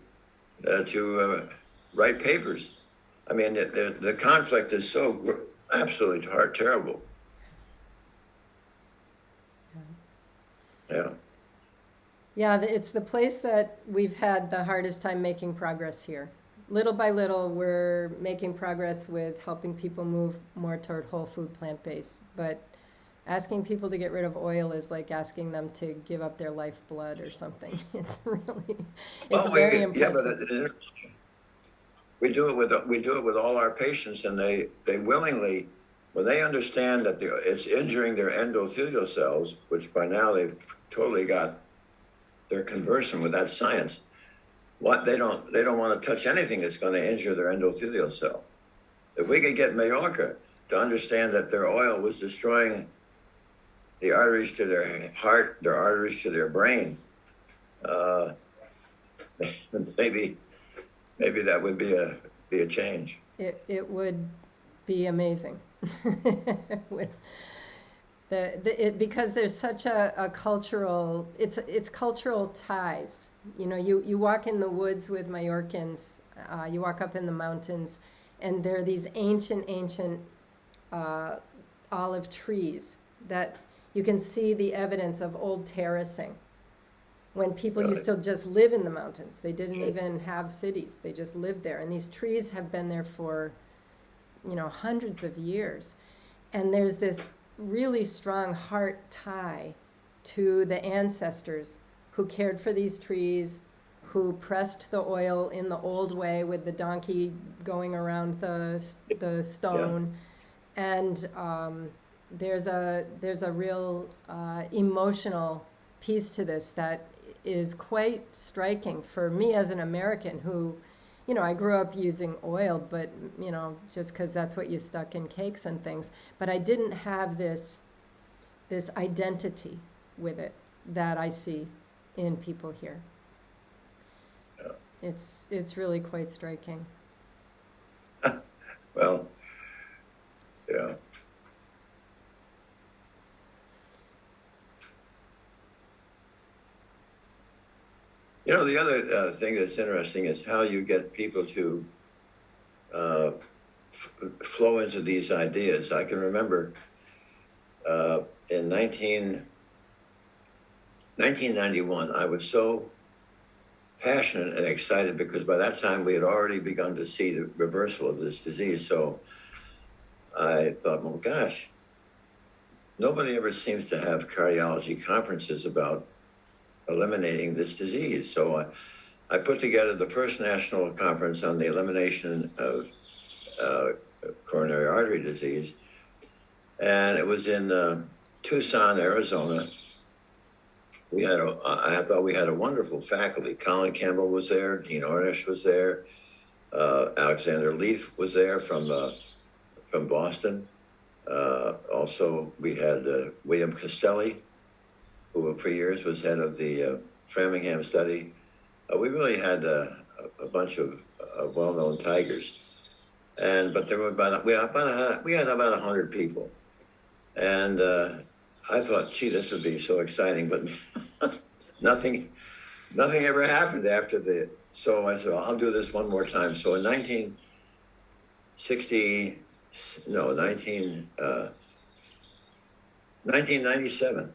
to write papers. I mean, the conflict is so absolutely terrible. Yeah. Yeah, it's the place that we've had the hardest time making progress here. Little by little, we're making progress with helping people move more toward whole food, plant-based. But asking people to get rid of oil is like asking them to give up their lifeblood or something. It's very impressive. Yeah, but we do it with all our patients, and they willingly, when they understand that it's injuring their endothelial cells, which by now they've totally got, they're conversant with that science. They don't want to touch anything that's going to injure their endothelial cell. If we could get Mallorca to understand that their oil was destroying the arteries to their heart, their arteries to their brain, maybe that would be a change. It would be amazing. Because there's such a cultural, it's cultural ties. You know, you walk in the woods with Mallorcans, you walk up in the mountains, and there are these ancient olive trees that you can see the evidence of old terracing. When people used to just live in the mountains, they didn't even have cities, they just lived there. And these trees have been there for, hundreds of years. And there's this really strong heart tie to the ancestors who cared for these trees, who pressed the oil in the old way with the donkey going around the stone. Yeah. And there's a real emotional piece to this that is quite striking for me as an American who, I grew up using oil, but, just because that's what you stuck in cakes and things. But I didn't have this identity with it that I see in people here. Yeah. It's really quite striking. Well, yeah. The other thing that's interesting is how you get people to flow into these ideas. I can remember in 1991, I was so passionate and excited because by that time we had already begun to see the reversal of this disease. So I thought, well, gosh, nobody ever seems to have cardiology conferences about eliminating this disease. So I put together the first national conference on the elimination of coronary artery disease, and it was in Tucson, Arizona, I thought we had a wonderful faculty. Colin Campbell was there, Dean Ornish was there, Alexander Leaf was there from Boston. Also, we had William Costelli, who for years was head of the Framingham study. We really had a bunch of well-known tigers, but there were we had about 100 people, and I thought, gee, this would be so exciting, but nothing ever happened after the. So I said, well, I'll do this one more time. So in 1997,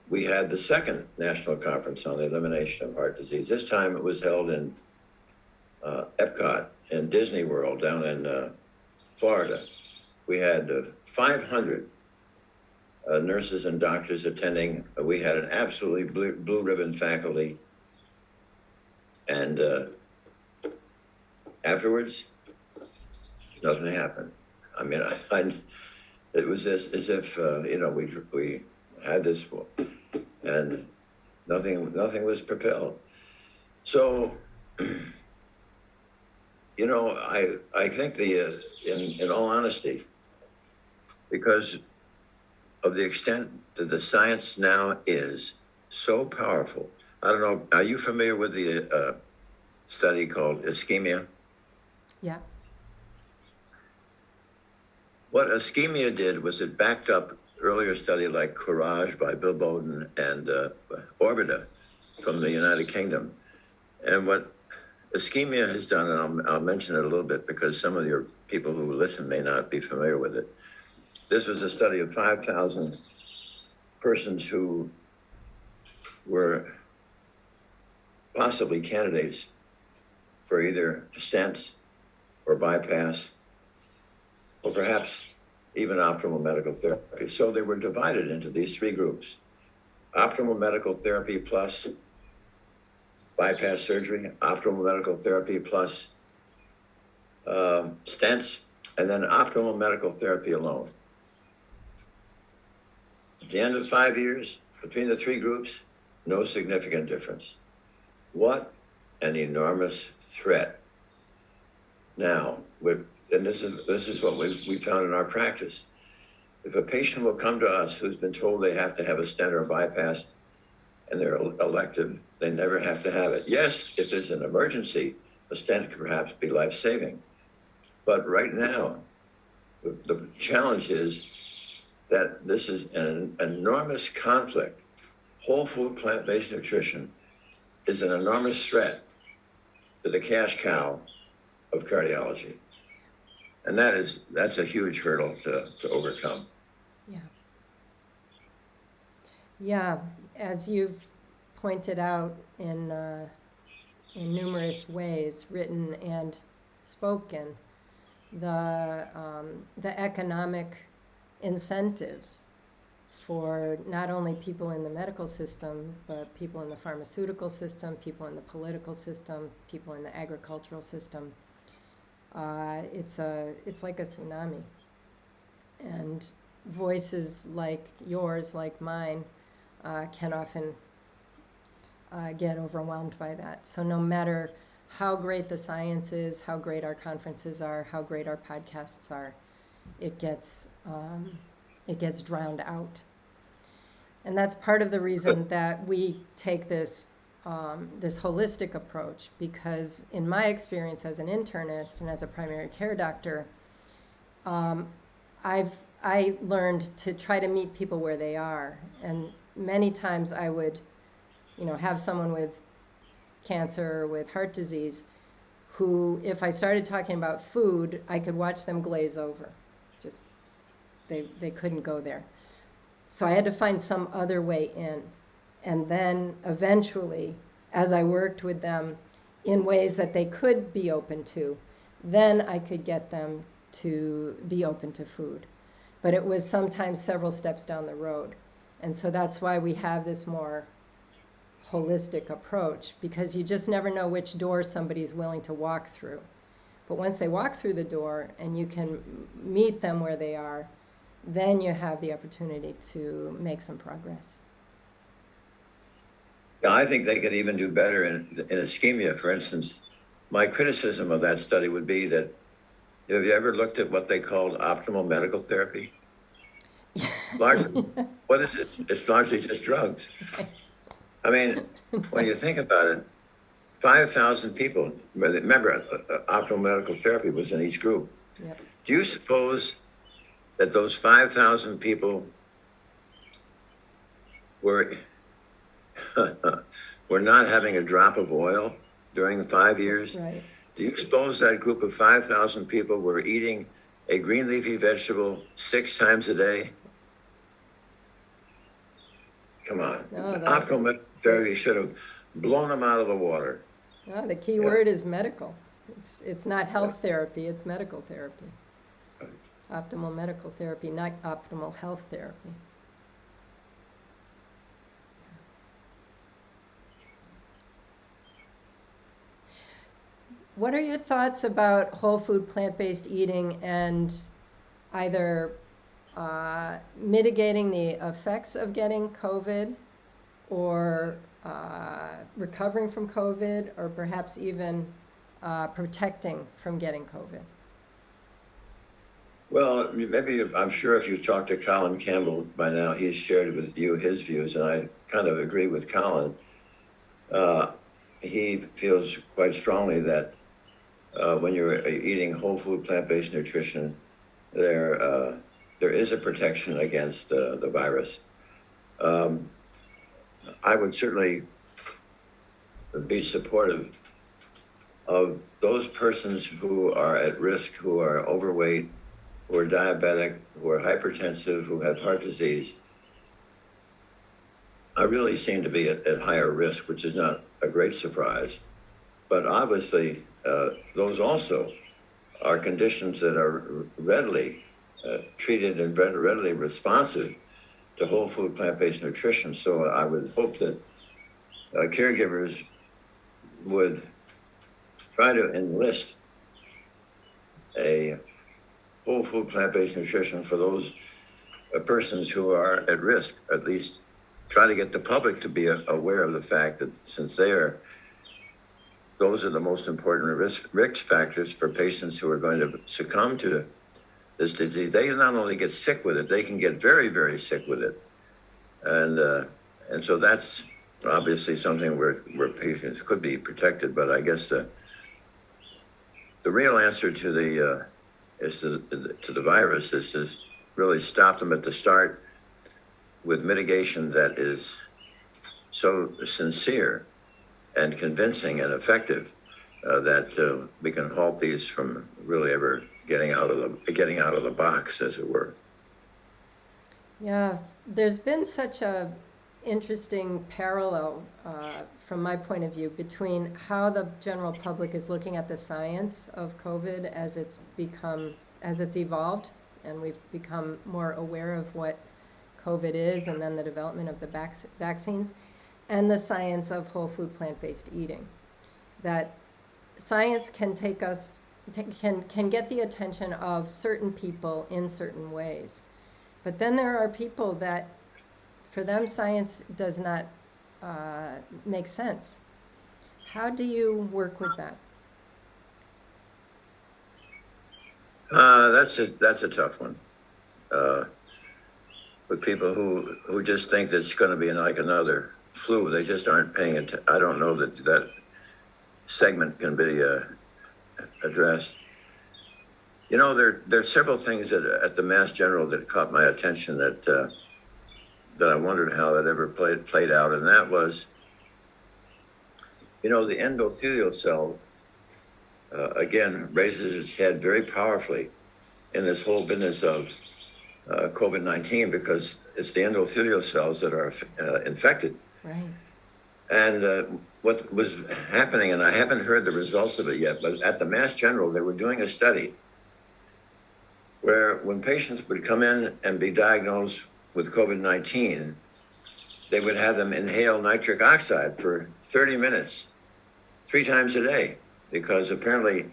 we had the second national conference on the elimination of heart disease. This time it was held in Epcot in Disney World down in Florida. We had 500 nurses and doctors attending. We had an absolutely blue ribbon faculty. And afterwards, nothing happened. I mean, it was as if we had this, and nothing was propelled. So, I think in all honesty, because of the extent that the science now is so powerful. I don't know, are you familiar with the study called ischemia? Yeah. What ischemia did was it backed up earlier study like Courage by Bill Bowden and Orbita from the United Kingdom. And what ischemia has done, and I'll mention it a little bit because some of your people who listen may not be familiar with it. This was a study of 5,000 persons who were possibly candidates for either stents or bypass, or perhaps even optimal medical therapy. So they were divided into these three groups: optimal medical therapy plus bypass surgery, optimal medical therapy plus stents, and then optimal medical therapy alone. At the end of 5 years, between the three groups, no significant difference. What an enormous threat. Now, and this is what we found in our practice. If a patient will come to us who's been told they have to have a stent or a bypass and they're elective, they never have to have it. Yes, if there's an emergency, a stent could perhaps be life-saving. But right now, the challenge is that this is an enormous conflict. Whole food, plant-based nutrition is an enormous threat to the cash cow of cardiology. And that's a huge hurdle to overcome. Yeah. Yeah, as you've pointed out in numerous ways, written and spoken, the economic incentives for not only people in the medical system, but people in the pharmaceutical system, people in the political system, people in the agricultural system. It's like a tsunami. And voices like yours, like mine, can often get overwhelmed by that. So no matter how great the science is, how great our conferences are, how great our podcasts are, it gets drowned out. And that's part of the reason that we take this holistic approach, because in my experience as an internist and as a primary care doctor, I learned to try to meet people where they are. And many times I would, have someone with cancer or with heart disease who, if I started talking about food, I could watch them glaze over. Just, they couldn't go there. So I had to find some other way in. And then eventually, as I worked with them in ways that they could be open to, then I could get them to be open to food. But it was sometimes several steps down the road. And so that's why we have this more holistic approach, because you just never know which door somebody's willing to walk through. But once they walk through the door and you can meet them where they are, then you have the opportunity to make some progress. I think they could even do better in ischemia. For instance, my criticism of that study would be that, have you ever looked at what they called optimal medical therapy? Largely, what is it? It's largely just drugs. I mean, when you think about it, 5,000 people, remember, optimal medical therapy was in each group. Yep. Do you suppose that those 5,000 people were were not having a drop of oil during the 5 years? Right. Do you suppose that group of 5,000 people were eating a green leafy vegetable 6 times a day? Come on. No, Optimal medical therapy should have blown them out of the water. No, the key word is medical. It's not health therapy, it's medical therapy. Optimal medical therapy, not optimal health therapy. What are your thoughts about whole food plant-based eating and either mitigating the effects of getting COVID or recovering from COVID, or perhaps even protecting from getting COVID? Well, maybe, I'm sure if you talked to Colin Campbell by now, he's shared with you his views, and I kind of agree with Colin. He feels quite strongly that when you're eating whole food plant-based nutrition, there is a protection against the virus. I would certainly be supportive of those persons who are at risk, who are overweight, who are diabetic, who are hypertensive, who have heart disease. I really seem to be at higher risk, which is not a great surprise. But obviously, those also are conditions that are readily treated and readily responsive to whole food plant-based nutrition. So I would hope that caregivers would try to enlist a whole food plant-based nutrition for those persons who are at risk. At least try to get the public to be aware of the fact that since those are the most important risk factors for patients who are going to succumb to this disease. They not only get sick with it, they can get very, very sick with it. And so that's obviously something where patients could be protected. But I guess the real answer to the virus is to really stop them at the start with mitigation that is so sincere and convincing and effective that we can halt these from really ever getting out of the box, as it were. Yeah, there's been such a interesting parallel from my point of view between how the general public is looking at the science of COVID as it's evolved, and we've become more aware of what COVID is, and then the development of the vaccines, and the science of whole food plant-based eating. That science can take us, can get the attention of certain people in certain ways. But then there are people that, for them, science does not make sense. How do you work with that? That's a tough one. With people who just think that it's going to be like another flu, they just aren't paying attention. I don't know that segment can be addressed. You know, there are several things at the Mass General that caught my attention that I wondered how that ever played out, and that was, you know, the endothelial cell again raises its head very powerfully in this whole business of COVID-19, because it's the endothelial cells that are infected. Right. And what was happening, and I haven't heard the results of it yet, but at the Mass General, they were doing a study where when patients would come in and be diagnosed with COVID-19, they would have them inhale nitric oxide for 30 minutes, 3 times a day, because apparently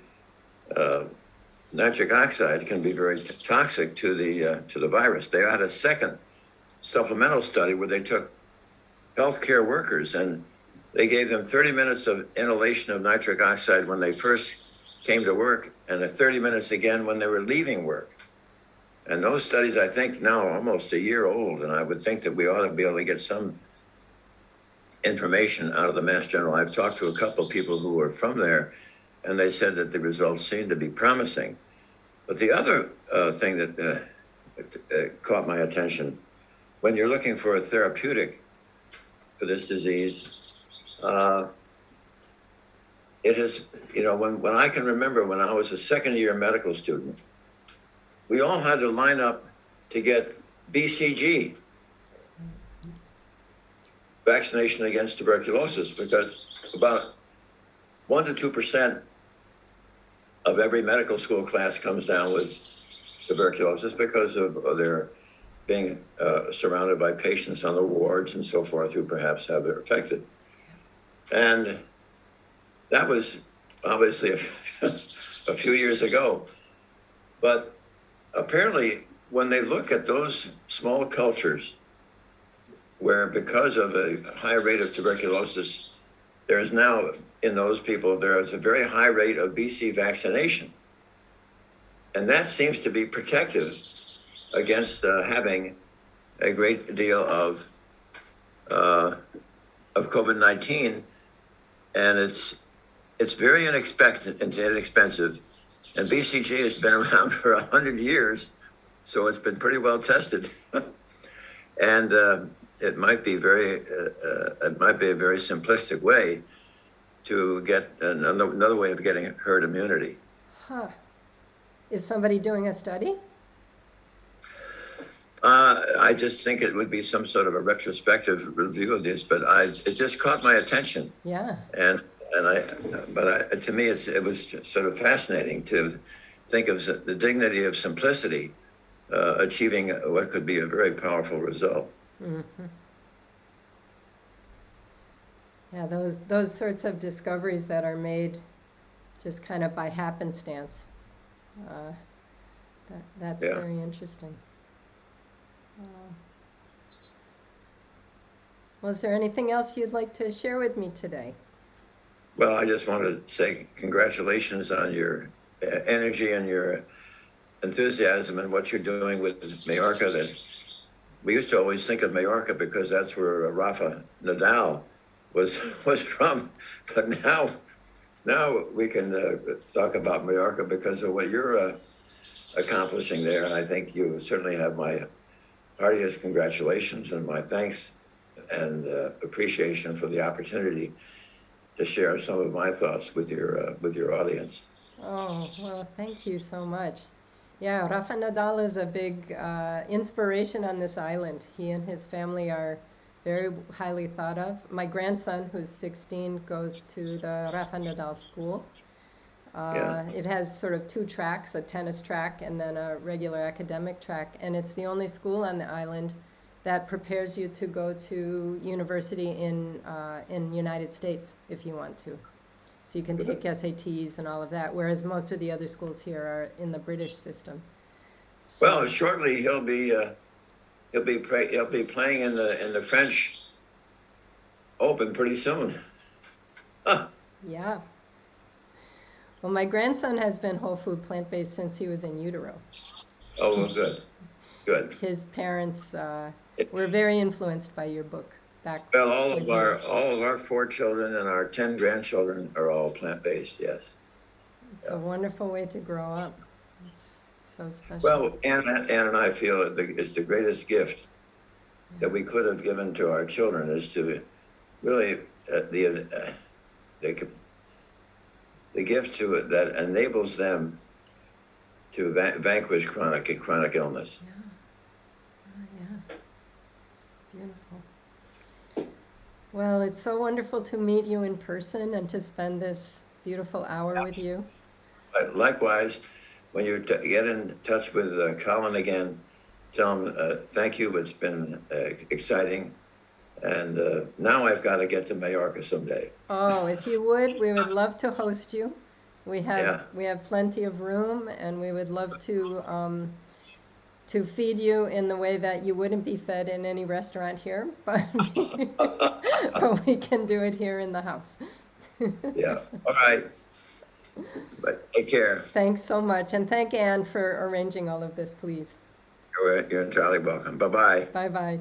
nitric oxide can be very toxic to the virus. They had a second supplemental study where they took healthcare workers and they gave them 30 minutes of inhalation of nitric oxide when they first came to work, and the 30 minutes again when they were leaving work. And those studies, I think, now are almost a year old, and I would think that we ought to be able to get some information out of the Mass General. I've talked to a couple of people who are from there, and they said that the results seem to be promising. But the other thing that caught my attention, when you're looking for a therapeutic for this disease, it is, when I can remember when I was a second-year medical student, we all had to line up to get BCG, vaccination against tuberculosis, because about 1% to 2% of every medical school class comes down with tuberculosis because of their being surrounded by patients on the wards and so forth who perhaps have it affected. And that was obviously a few years ago. But apparently, when they look at those small cultures where because of a high rate of tuberculosis, there is now in those people, there is a very high rate of BC vaccination. And that seems to be protective against having a great deal of COVID-19. And it's very inexpensive, and BCG has been around for 100 years, so it's been pretty well tested. And it might be a very simplistic way to get another way of getting herd immunity. Huh. Is somebody doing a study? I just think it would be some sort of a retrospective review of this, but it just caught my attention. Yeah. To me, it was sort of fascinating to think of the dignity of simplicity achieving what could be a very powerful result. Mm-hmm. Yeah, those sorts of discoveries that are made just kind of by happenstance. That's very interesting. Well, is there anything else you'd like to share with me today? Well, I just want to say congratulations on your energy and your enthusiasm and what you're doing with Majorca. That we used to always think of Majorca because that's where Rafa Nadal was from, but now we can talk about Majorca because of what you're accomplishing there, and I think you certainly have my heartiest congratulations and my thanks and appreciation for the opportunity to share some of my thoughts with your audience. Oh, well, thank you so much. Yeah, Rafa Nadal is a big inspiration on this island. He and his family are very highly thought of. My grandson, who's 16, goes to the Rafa Nadal school. It has sort of two tracks, a tennis track and then a regular academic track. And it's the only school on the island that prepares you to go to university in United States if you want to. So you can take SATs and all of that, whereas most of the other schools here are in the British system. So, well, shortly he'll be playing in the French Open pretty soon. Huh. Yeah. Well, my grandson has been whole food plant-based since he was in utero. Oh, well, good. His parents were very influenced by your book back. Well, all of our 4 children and our 10 grandchildren are all plant-based. Yes. It's a wonderful way to grow up. It's so special. Well, Ann and I feel it's the greatest gift that we could have given to our children is to really the gift to it that enables them to vanquish chronic illness. Yeah. It's beautiful. Well, it's so wonderful to meet you in person and to spend this beautiful hour with you. Likewise, when you get in touch with Colin again, tell him thank you. It's been exciting. And now I've got to get to Majorca someday. Oh, if you would, we would love to host you. We have plenty of room, and we would love to to feed you in the way that you wouldn't be fed in any restaurant here, but but we can do it here in the house. Yeah. All right. But take care. Thanks so much, and thank Anne for arranging all of this, please. You're entirely welcome. Bye-bye. Bye-bye.